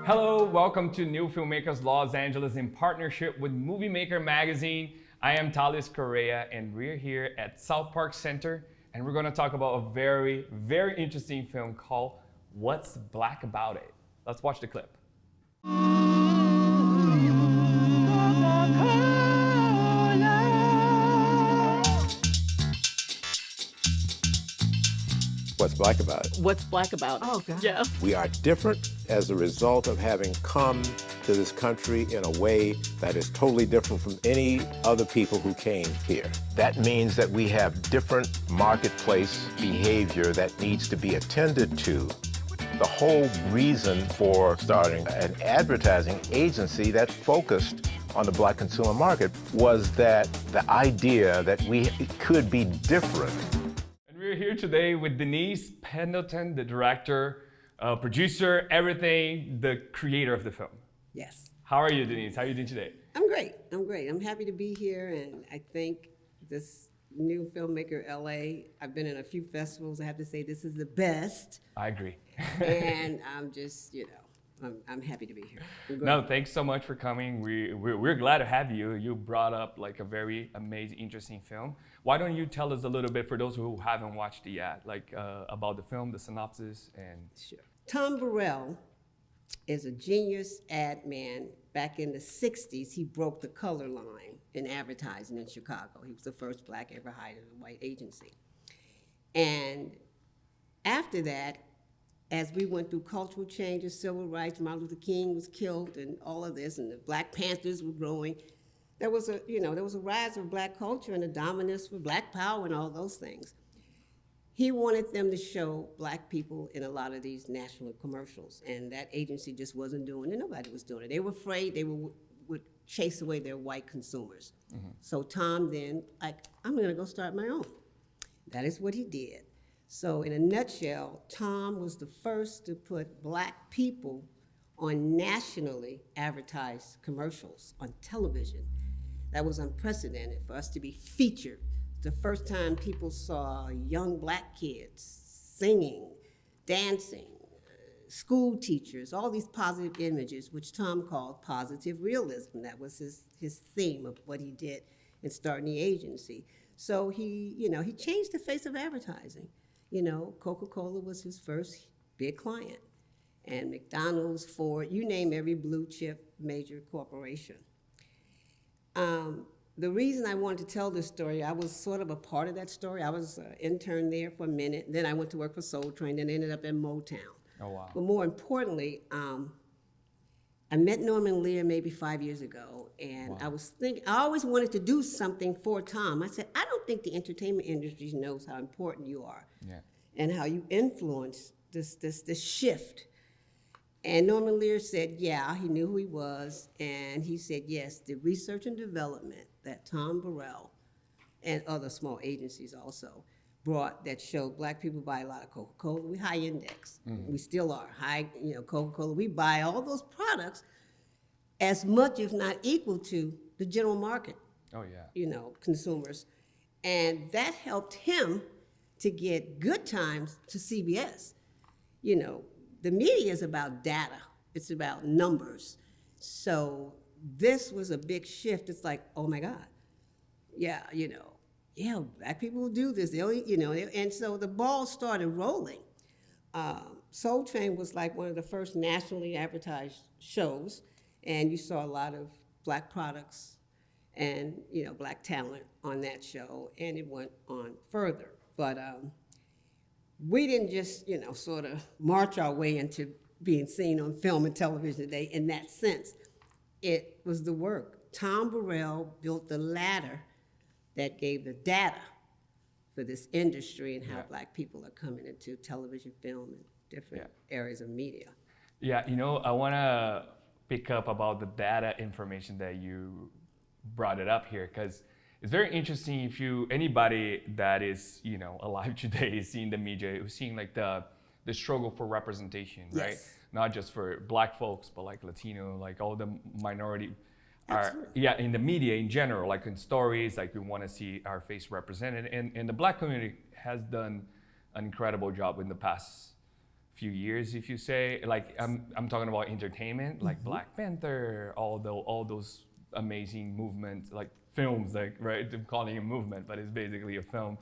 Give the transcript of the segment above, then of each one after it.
Hello, welcome to New Filmmakers Los Angeles in partnership with Movie Maker magazine. I am Talis Correa and we're here at South Park Center and we're going to talk about a very, very interesting film called What's Black About It? Let's watch the clip. What's black about it? What's black about it? Oh, God. Yeah. We are different as a result of having come to this country in a way that is totally different from any other people who came here. That means that we have different marketplace behavior that needs to be attended to. The whole reason for starting an advertising agency that focused on the black consumer market was that the idea that we could be different. We're here today with Denise, Pendleton, the director, producer, everything, the creator of the film. Yes. How are you, Denise? How are you doing today? I'm great. I'm happy to be here, and I think this new Filmmaker LA, I've been in a few festivals. I have to say this is the best. I agree. And I'm just, I'm happy to be here. No, thanks so much for coming. We're glad to have you. You brought up like a very amazing, interesting film. Why don't you tell us a little bit for those who haven't watched it yet, like about the film, the synopsis, and Sure. Tom Burrell is a genius ad man. Back in the 60s, he broke the color line in advertising in Chicago. He was the first black ever hired at a white agency. And after that, as we went through cultural changes, civil rights, Martin Luther King was killed and all of this, and the Black Panthers were growing, there was a rise of black culture and a dominance for black power and all those things. He wanted them to show black people in a lot of these national commercials, and that agency just wasn't doing it. Nobody was doing it. They were afraid they would chase away their white consumers. Mm-hmm. So Tom then, I'm gonna go start my own. That is what he did. So in a nutshell, Tom was the first to put black people on nationally advertised commercials on television. That was unprecedented for us to be featured. The first time people saw young black kids singing, dancing, school teachers, all these positive images, which Tom called positive realism. That was his theme of what he did in starting the agency. So he changed the face of advertising. Coca-Cola was his first big client, and McDonald's, Ford, you name every blue chip major corporation. The reason I wanted to tell this story, I was sort of a part of that story. I was an intern there for a minute, then I went to work for Soul Train, then ended up in Motown. Oh, wow. But more importantly, I met Norman Lear maybe 5 years ago, and wow. I always wanted to do something for Tom. I said, I don't think the entertainment industry knows how important you are, yeah, and how you influence this shift. And Norman Lear said, yeah, he knew who he was, and he said, yes, the research and development that Tom Burrell and other small agencies also brought that showed black people buy a lot of Coca-Cola. We high index. Mm-hmm. We still are high, Coca-Cola. We buy all those products as much, if not equal to, the general market. Oh, yeah. Consumers. And that helped him to get good times to CBS. The media is about data. It's about numbers. So this was a big shift. It's like, oh my God, yeah, black people will do this. And so the ball started rolling. Soul Train was like one of the first nationally advertised shows, and you saw a lot of black products and black talent on that show, and it went on further. But we didn't just sort of march our way into being seen on film and television today in that sense. It was the work. Tom Burrell built the ladder that gave the data for this industry and how black people are coming into television, film, and different areas of media. Yeah, I want to pick up about the data information that you brought it up here, because it's very interesting. If anybody that is alive today is seeing the media, who's seeing like the struggle for representation, yes, right? Not just for black folks, but like Latino, like all the minority Absolutely. in the media in general, like in stories, like we want to see our face represented. And the black community has done an incredible job in the past few years, if you say, like I'm talking about entertainment, like Black Panther, all those amazing movements, like films, like, right? I'm calling it a movement, but it's basically a film.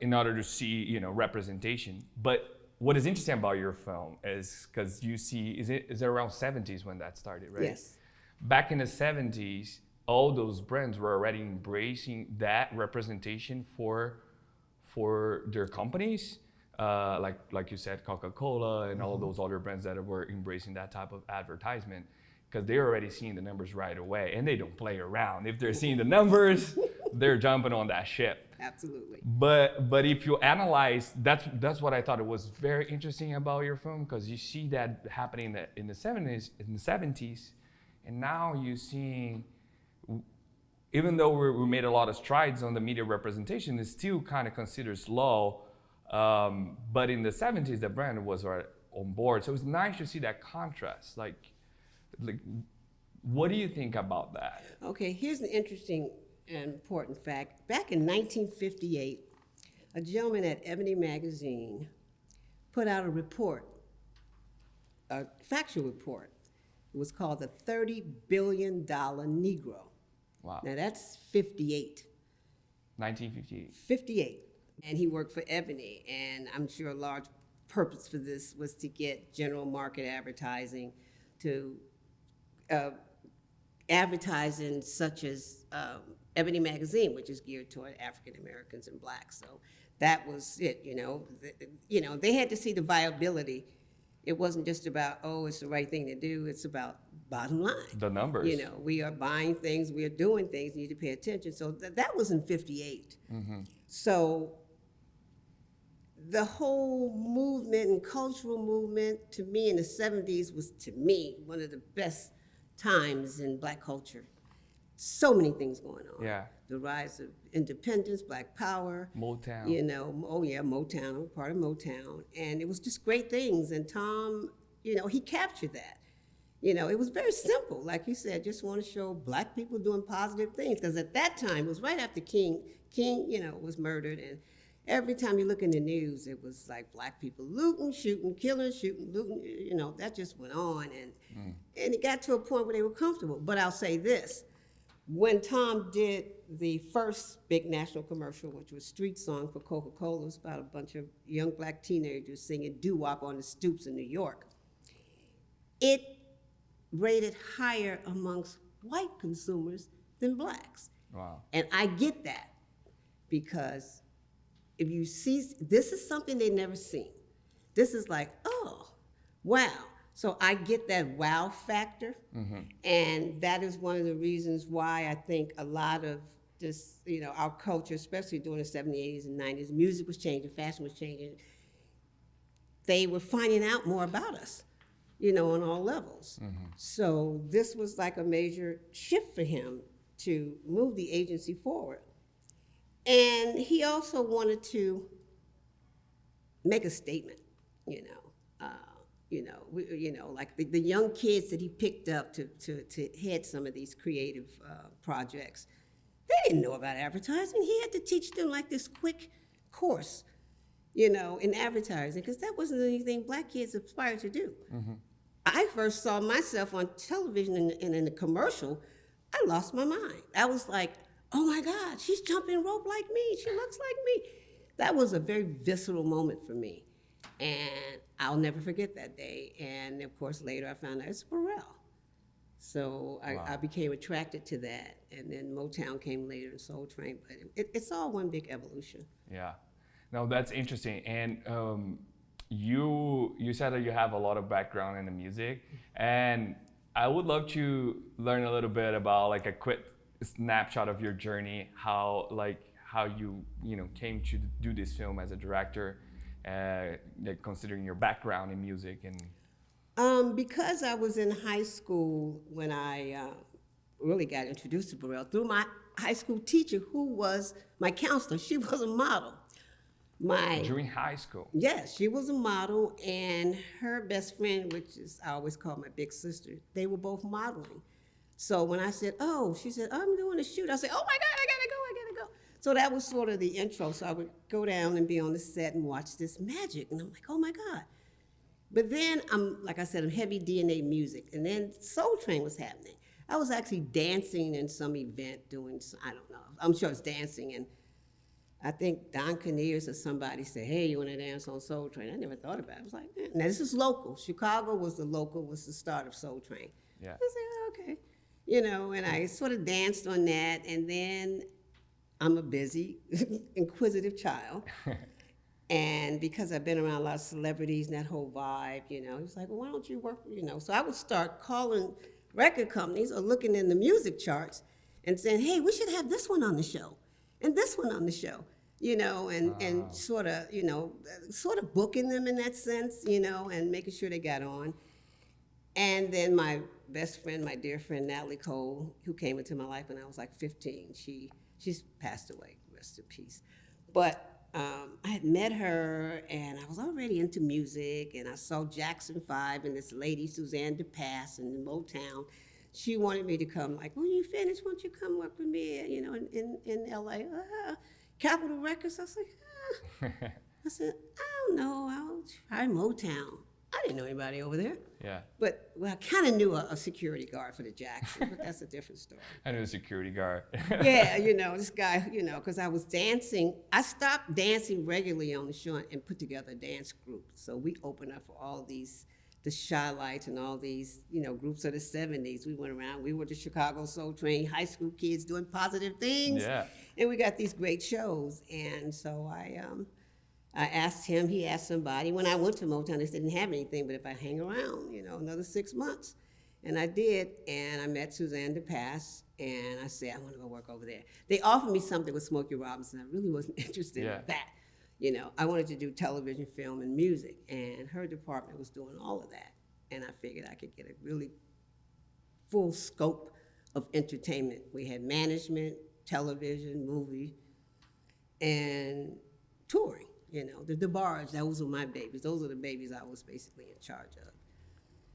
In order to see, you know, representation. But what is interesting about your film is because you see, is it around 70s when that started, right? Yes. Back in the 70s, all those brands were already embracing that representation for their companies, like you said, Coca-Cola and all those other brands that were embracing that type of advertisement, because they're already seeing the numbers right away, and they don't play around. If they're seeing the numbers, they're jumping on that ship. Absolutely. But if you analyze, that's what I thought it was very interesting about your film, because you see that happening in the 70s, and now you see, even though we made a lot of strides on the media representation, it's still kind of considered slow. But in the 70s, the brand was on board, so it's nice to see that contrast. Like, what do you think about that? Okay, here's an interesting and important fact. Back in 1958, a gentleman at Ebony magazine put out a report, a factual report. It was called the $30 billion Negro. Wow. Now that's 58. 1958. 58. And he worked for Ebony, and I'm sure a large purpose for this was to get general market advertising to advertising such as Ebony magazine, which is geared toward African Americans and blacks. So that was it, you know. They had to see the viability. It wasn't just about, oh, it's the right thing to do. It's about bottom line. The numbers. You know, we are buying things, we are doing things, you need to pay attention. So that was in 58. So the whole movement and cultural movement, to me, in the 70s was, to me, one of the best times in black culture. So many things going on. Yeah. The rise of independence, black power. Motown. You know, oh yeah, Motown, I'm part of Motown. And it was just great things. And Tom, you know, he captured that. You know, it was very simple. Like you said, just want to show black people doing positive things. Because at that time, it was right after King, you know, was murdered. And every time you look in the news, it was like black people looting, shooting, killing, shooting, looting. You know, that just went on. And it got to a point where they were comfortable. But I'll say this. When Tom did the first big national commercial, which was Street Song for Coca-Cola, it was about a bunch of young black teenagers singing doo-wop on the stoops in New York. It rated higher amongst white consumers than blacks. Wow. And I get that, because if you see, this is something they've never seen. This is like, oh, wow. So I get that wow factor, and that is one of the reasons why I think a lot of this, you know, our culture, especially during the 70s, 80s, and 90s, music was changing, fashion was changing. They were finding out more about us, you know, on all levels. So this was like a major shift for him to move the agency forward. And he also wanted to make a statement, you know. Like the young kids that he picked up to head some of these creative projects, they didn't know about advertising. He had to teach them like this quick course, you know, in advertising, because that wasn't anything black kids aspired to do. I first saw myself on television and in a commercial, I lost my mind. I was like, oh my God, she's jumping rope like me. She looks like me. That was a very visceral moment for me. And I'll never forget that day. And of course, later I found out it's Burrell. So I became attracted to that. And then Motown came later and Soul Train. But it's all one big evolution. Yeah. No, that's interesting. And you said that you have a lot of background in the music. And I would love to learn a little bit about like a quick snapshot of your journey, how you came to do this film as a director. Like considering your background in music and because I was in high school when I really got introduced to Burrell through my high school teacher, who was my counselor. She was a model. During high school? Yes, she was a model, and her best friend, which is I always call my big sister, they were both modeling. So when I said, oh, she said, I'm doing a shoot. I said, oh my God, I gotta go. So that was sort of the intro. So I would go down and be on the set and watch this magic. And I'm like, oh my God. But then like I said, I'm heavy DNA music. And then Soul Train was happening. I was actually dancing in some event doing, I don't know, I'm sure it's dancing. And I think Don Kinnears or somebody said, hey, you want to dance on Soul Train? I never thought about it. I was like, now this is local. Chicago was the start of Soul Train. Yeah. I said, oh, okay. You know, and I sort of danced on that. And then I'm a busy, inquisitive child. And because I've been around a lot of celebrities and that whole vibe, you know, he was like, well, why don't you work, you know? So I would start calling record companies or looking in the music charts and saying, hey, we should have this one on the show and this one on the show, you know, and sort of, you know, sort of booking them in that sense, you know, and making sure they got on. And then my best friend, my dear friend, Natalie Cole, who came into my life when I was like 15, she's passed away, rest in peace. But I had met her, and I was already into music, and I saw Jackson 5 and this lady, Suzanne DePass, in Motown. She wanted me to come, like, when you finish, why don't you come work with me, you know, in L.A., Capitol Records. I was like, I said, I don't know, I'll try Motown. I didn't know anybody over there. Yeah. But, well, I kind of knew a security guard for the Jackson, but that's a different story. I knew a security guard. Yeah, you know, this guy, you know, because I was dancing. I stopped dancing regularly on the show and put together a dance group. So we opened up for all these, the Shy Lights and all these, you know, groups of the 70s. We went around. We were the Chicago Soul Train, high school kids doing positive things. Yeah. And we got these great shows. And so I asked him, he asked somebody. When I went to Motown, they didn't have anything, but if I hang around, you know, another 6 months. And I did, and I met Suzanne DePass, and I said, I want to go work over there. They offered me something with Smokey Robinson. I really wasn't interested in that. You know, I wanted to do television, film, and music, and her department was doing all of that. And I figured I could get a really full scope of entertainment. We had management, television, movie, and touring. You know, the DeBarge, those were my babies. Those are the babies I was basically in charge of.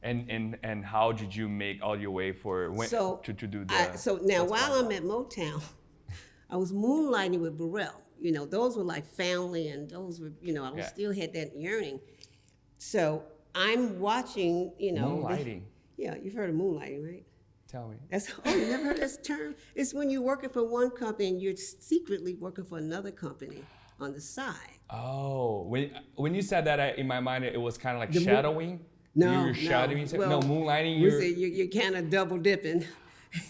And how did you make all your way to do that? So now while I'm at Motown, I was moonlighting with Burrell. You know, those were like family, and those were, you know, I was still had that yearning. So I'm watching, you know. Moonlighting? Yeah, you've heard of moonlighting, right? Tell me. You never heard this term? It's when you're working for one company and you're secretly working for another company on the side. Oh, when you said that, in my mind, it was kind of like shadowing. No, you're shadowing. Well, moonlighting. You're kind of double dipping.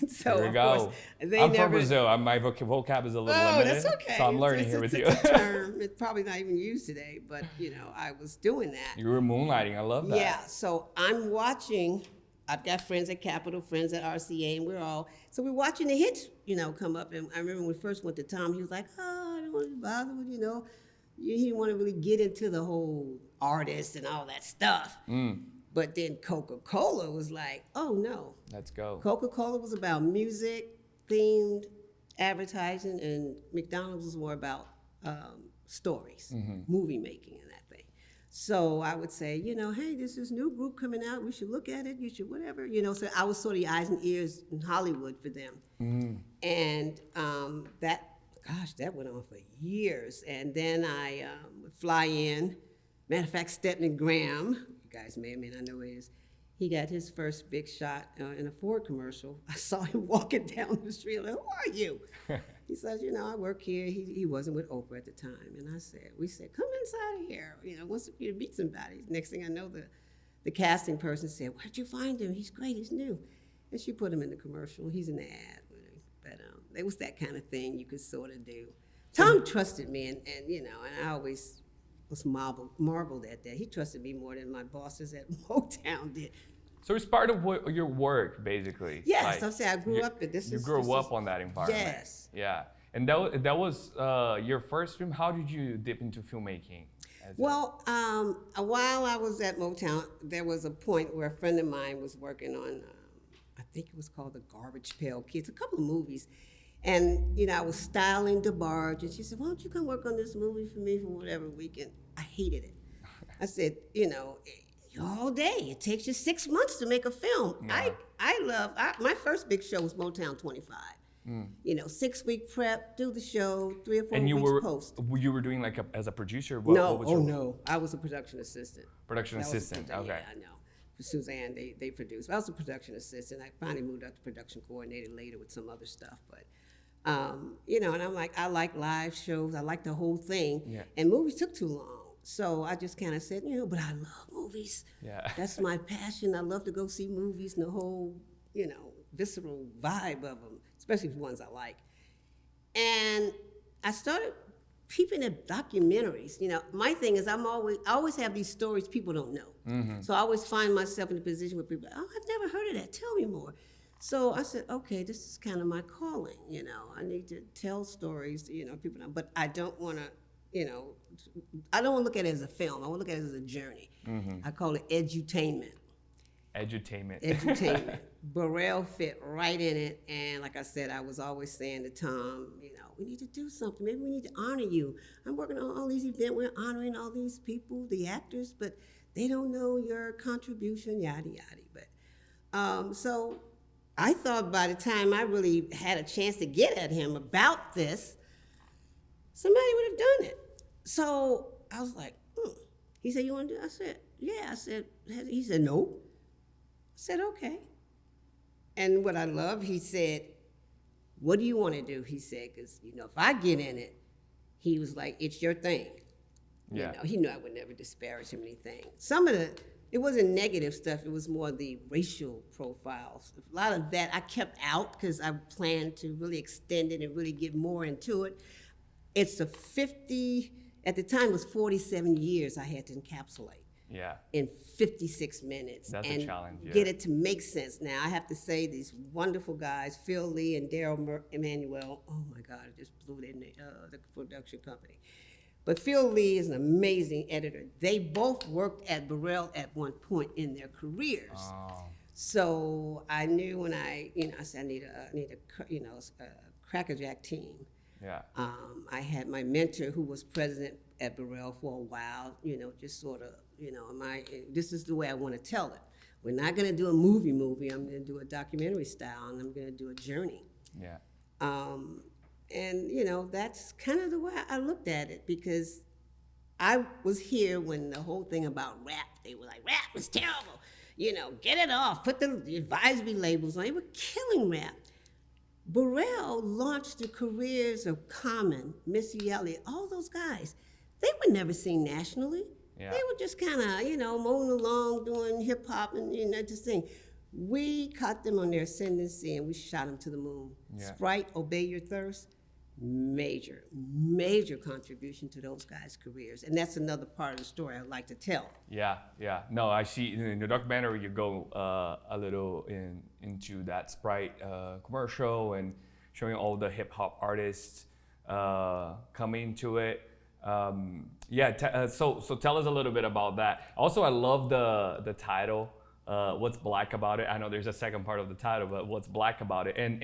So there we go. Of course, I'm from Brazil. My vocab is a little limited. That's okay. So I'm learning here with you. It's a term. It's probably not even used today, but you know, I was doing that. You were moonlighting. I love that. Yeah. So I'm watching. I've got friends at Capitol, friends at RCA, and we're watching the hits, you know, come up. And I remember when we first went to Tom, he was like, oh, I don't want to bother with, you know. He didn't want to really get into the whole artist and all that stuff. But then Coca-Cola was like, oh, no. Let's go. Coca-Cola was about music-themed advertising, and McDonald's was more about stories, movie making and that thing. So I would say, you know, hey, there's this new group coming out. We should look at it. You should whatever. You know, so I was sort of the eyes and ears in Hollywood for them. And that went on for years. And then I would fly in. Matter of fact, Stephen Graham, you guys may or may not know who he is, he got his first big shot in a Ford commercial. I saw him walking down the street. I'm like, who are you? He says, you know, I work here. He wasn't with Oprah at the time. And we said, come inside of here. You know, wants you to meet somebody. Next thing I know, the casting person said, where'd you find him? He's great, he's new. And she put him in the commercial. He's in the ad. But it was that kind of thing you could sort of do. Tom trusted me, and you know, and I always was marveled at that. He trusted me more than my bosses at Motown did. So it's part of your work, basically. Yes, like, I say I grew up. You grew up on that environment. Yes. Yeah, and that was your first film. How did you dip into filmmaking? Well, while I was at Motown, there was a point where a friend of mine was working on, I think it was called The Garbage Pail Kids, a couple of movies. And, you know, I was styling DeBarge, and she said, why don't you come work on this movie for me for whatever weekend? I hated it. I said, you know, all day. It takes you 6 months to make a film. Yeah. My first big show was Motown 25. You know, 6-week prep, do the show, 3 or 4 And weeks post. you were doing like as a producer? No, what was your no. I was a production assistant. production That was a assistant? produ- Okay. Yeah, I know. For Suzanne, they produced. I was a production assistant. I finally moved up to production coordinator later with some other stuff. But, you know, and I'm like, I like live shows. I like the whole thing. Yeah. And movies took too long. So I just kind of said, you know, but I love movies. Yeah. That's my passion. I love to go see movies and the whole, you know, visceral vibe of them, especially the ones I like. And I started peeping at documentaries. You know, my thing is I always have these stories people don't know. So I always find myself in a position where people, oh, I've never heard of that. Tell me more. So I said, okay, this is kind of my calling. You know, I need to tell stories. You know, people know, but I don't want to. You know, I don't want to look at it as a film. I want to look at it as a journey. I call it edutainment. Edutainment. Edutainment. Burrell fit right in it. And like I said, I was always saying to Tom, you know, we need to do something. Maybe we need to honor you. I'm working on all these events. We're honoring all these people, the actors, but they don't know your contribution, yada, yada. But so I thought by the time I really had a chance to get at him about this, somebody would have done it. So I was like, He said, you want to do it? I said, yeah. I said, he said, no. I said, okay. And what I love, he said, what do you want to do? He said, because, you know, if I get in it, he was like, it's your thing. Yeah. You know, he knew I would never disparage him or anything. Some of it wasn't negative stuff. It was more the racial profiles. A lot of that I kept out because I planned to really extend it and really get more into it. It's a 50, at the time it was 47 years I had to encapsulate. Yeah. In 56 minutes. That's and a challenge, yeah. get it to make sense. Now, I have to say these wonderful guys, Phil Lee and Daryl Emanuel, oh my God, I just blew it in the production company. But Phil Lee is an amazing editor. They both worked at Burrell at one point in their careers. Oh. So I knew when I said I need a crackerjack team. Yeah. I had my mentor who was president at Burrell for a while, just sort of, this is the way I want to tell it. We're not going to do a movie. I'm going to do a documentary style, and I'm going to do a journey. Yeah. And, that's kind of the way I looked at it, because I was here when the whole thing about rap, they were like, rap was terrible. Get it off, put the advisory labels on. They were killing rap. Burrell launched the careers of Common, Missy Elliott, all those guys. They were never seen nationally. Yeah. They were just kind of, mowing along, doing hip hop and, just thing. We caught them on their ascendancy and we shot them to the moon. Yeah. Sprite, Obey Your Thirst, major contribution to those guys' careers. And that's another part of the story I'd like to tell. Yeah. No, I see in the documentary you go a little into that Sprite commercial and showing all the hip hop artists coming to it. So tell us a little bit about that. Also, I love the title. What's black about it? I know there's a second part of the title, but what's black about it? And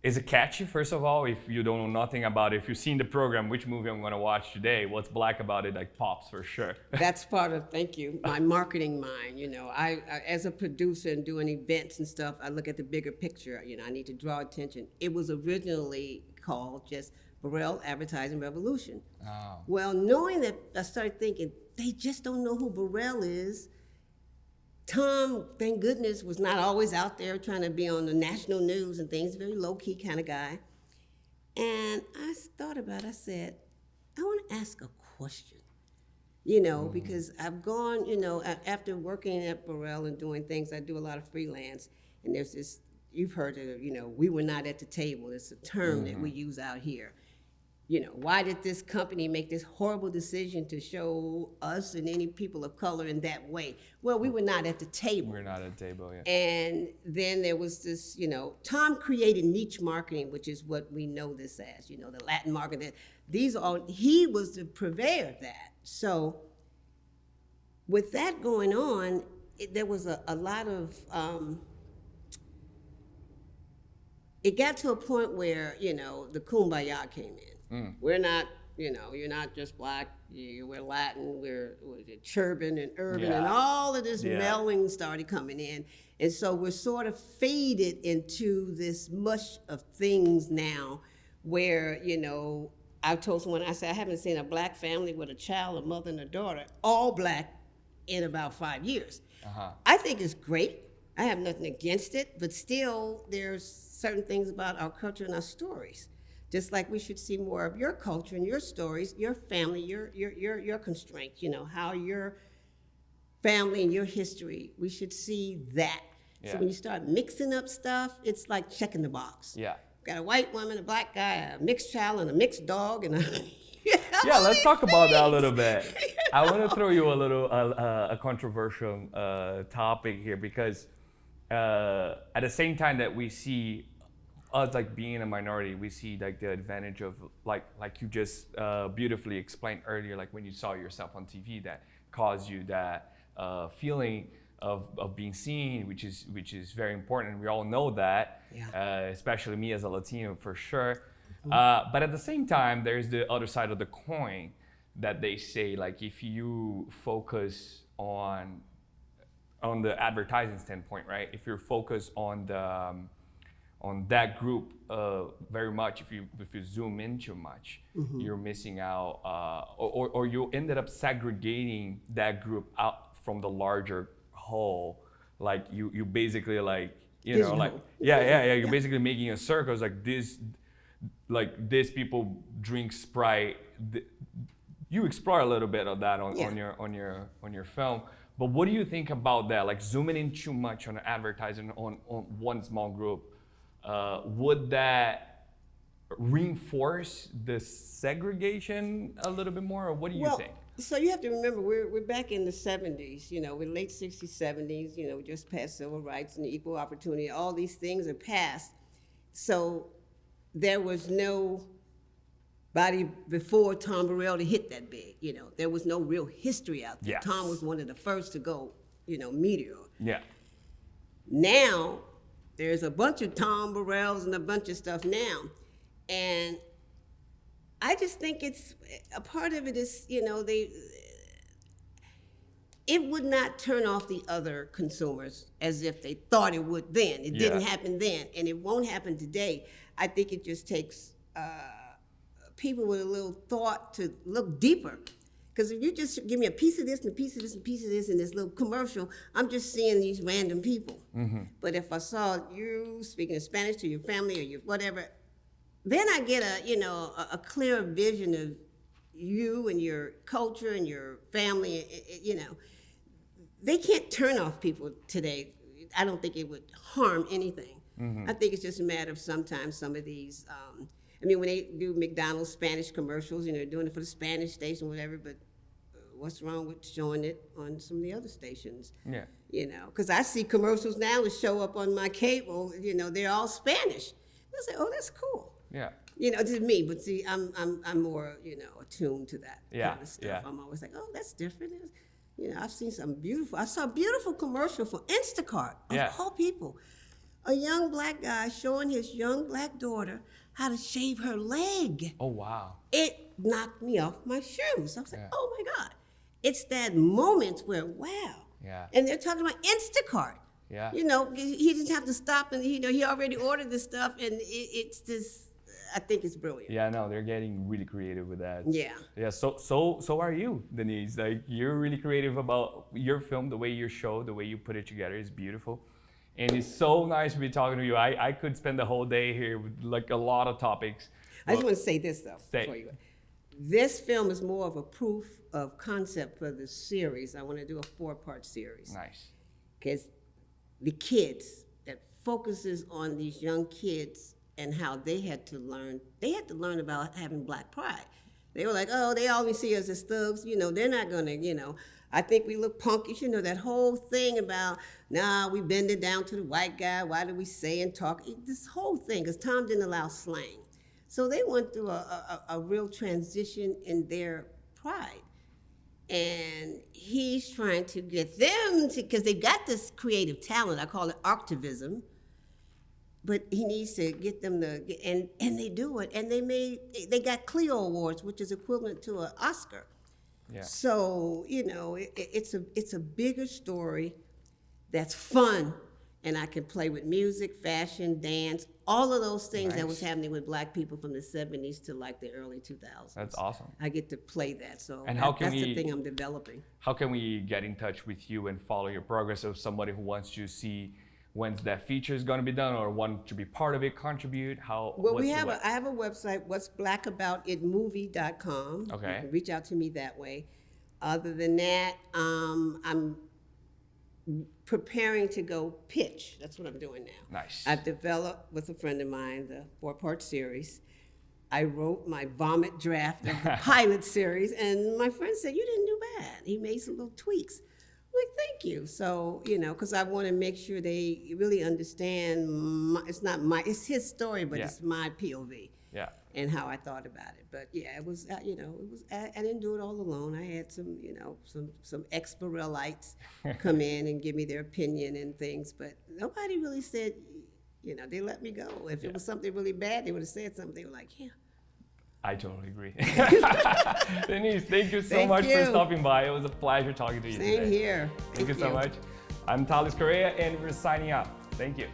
is it catchy, first of all? If you don't know nothing about it, if you've seen the program, which movie I'm going to watch today, what's black about it, like pops for sure. That's part of, thank you, my marketing mind. I as a producer and doing events and stuff, I look at the bigger picture. I need to draw attention. It was originally called just Burrell Advertising Revolution. Oh. Well, knowing that, I started thinking, they just don't know who Burrell is. Tom, thank goodness, was not always out there trying to be on the national news and things, very low-key kind of guy. And I thought about it, I said, I want to ask a question, because I've gone, after working at Burrell and doing things, I do a lot of freelance, and there's this, you've heard it, we were not at the table. It's a term that we use out here. Why did this company make this horrible decision to show us and any people of color in that way? Well, we were not at the table. We're not at the table, yeah. And then there was this, Tom created niche marketing, which is what we know this as, the Latin marketing. He was the purveyor of that. So with that going on, there was a lot of, it got to a point where, the kumbaya came in. We're not You know, you're not just black. We're Latin. We're urban and urban, Yeah. and all of this Yeah. melding started coming in, and so we're sort of faded into this mush of things now, where I told someone, I said, I haven't seen a black family with a child, a mother, and a daughter, all black, in about 5 years. I think it's great. I have nothing against it, but still, there's certain things about our culture and our stories. Just like we should see more of your culture and your stories, your family, your constraints, how your family and your history, we should see that. Yeah. So when you start mixing up stuff, it's like checking the box. Yeah. Got a white woman, a black guy, a mixed child, and a mixed dog, and Yeah, let's talk about that a little bit. I want to throw you a little a controversial topic here, because at the same time that we see us like being a minority, we see like the advantage of like you just beautifully explained earlier, like when you saw yourself on TV, that caused you that feeling of being seen, which is very important. We all know that, especially me as a Latino, for sure. But at the same time, there's the other side of the coin that they say, like, if you focus on the advertising standpoint, right? If you're focused on that group very much, if you zoom in too much, you're missing out, or you ended up segregating that group out from the larger whole. Like you basically you're basically making a circle. It's like these people drink Sprite. You explore a little bit of that on your film. But what do you think about that? Like zooming in too much on advertising on one small group, would that reinforce the segregation a little bit more, or what do you think? So you have to remember, we're back in the 70s, we're late 60s, 70s, we just passed civil rights and equal opportunity. All these things are passed. So there was nobody before Tom Burrell to hit that big, There was no real history out there. Yes. Tom was one of the first to go, meteor. Yeah. Now, there's a bunch of Tom Burrells and a bunch of stuff now. And I just think it's a part of it is, it would not turn off the other consumers as if they thought it would then. It didn't happen then, and it won't happen today. I think it just takes people with a little thought to look deeper. Because if you just give me a piece of this and a piece of this and a piece of this in this little commercial, I'm just seeing these random people. But if I saw you speaking Spanish to your family or your whatever, then I get a clear vision of you and your culture and your family. They can't turn off people today. I don't think it would harm anything. I think it's just a matter of sometimes some of these. When they do McDonald's Spanish commercials, they're doing it for the Spanish station, whatever. But what's wrong with showing it on some of the other stations? Yeah. Because I see commercials now that show up on my cable. They're all Spanish. I say, oh, that's cool. Yeah. This is me, but see, I'm more, attuned to that kind of stuff. Yeah. I'm always like, oh, that's different. I've seen I saw a beautiful commercial for Instacart, of all people. A young black guy showing his young black daughter how to shave her leg. Oh, wow. It knocked me off my shoes. I was like, oh my God. It's that moment where, wow. Yeah. And they're talking about Instacart. Yeah. He didn't have to stop and, he already ordered this stuff, and it's just, I think it's brilliant. Yeah, no, they're getting really creative with that. Yeah. Yeah, so are you, Denise. Like, you're really creative about your film, the way you show, the way you put it together is beautiful. And it's so nice to be talking to you. I could spend the whole day here with like a lot of topics. I just want to say this though. Before you go. This film is more of a proof of concept for the series. I want to do a 4-part series. Nice. Because the kids, that focuses on these young kids and how they had to learn about having black pride. They were like, oh, they always see us as thugs. They're not going to, I think we look punkish. That whole thing about, we bend it down to the white guy. Why do we say and talk? This whole thing, because Tom didn't allow slang. So they went through a real transition in their pride. And he's trying to get them to, because they got this creative talent, I call it artivism, but he needs to get them to get, and they do it, and they got Clio Awards, which is equivalent to an Oscar. Yeah. So it's a bigger story that's fun, and I can play with music, fashion, dance, all of those things that was happening with Black people from the 70s to like the early 2000s. That's awesome. I get to play that, so And that's the thing I'm developing. How can we get in touch with you and follow your progress of somebody who wants to see when's that feature is going to be done or want to be part of it, contribute? Well, I have a website, what'sblackabouitmovie.com. Okay. You can reach out to me that way. Other than that, I'm preparing to go pitch. That's what I'm doing now. Nice. I've developed with a friend of mine the 4-part series. I wrote my vomit draft of the pilot series, and my friend said, "You didn't do bad." He made some little tweaks. I'm like, thank you. So, because I want to make sure they really understand it's his story, but it's my POV. Yeah. And how I thought about it. But yeah, it was, I didn't do it all alone. I had some, some ex-Burrellites come in and give me their opinion and things, but nobody really said, they let me go. If it was something really bad, they would have said something. They were like, yeah. I totally agree. Denise, thank you so much for stopping by. It was a pleasure talking to you today. Same here. Thank you so much. I'm Talis Correa, and we're signing out. Thank you.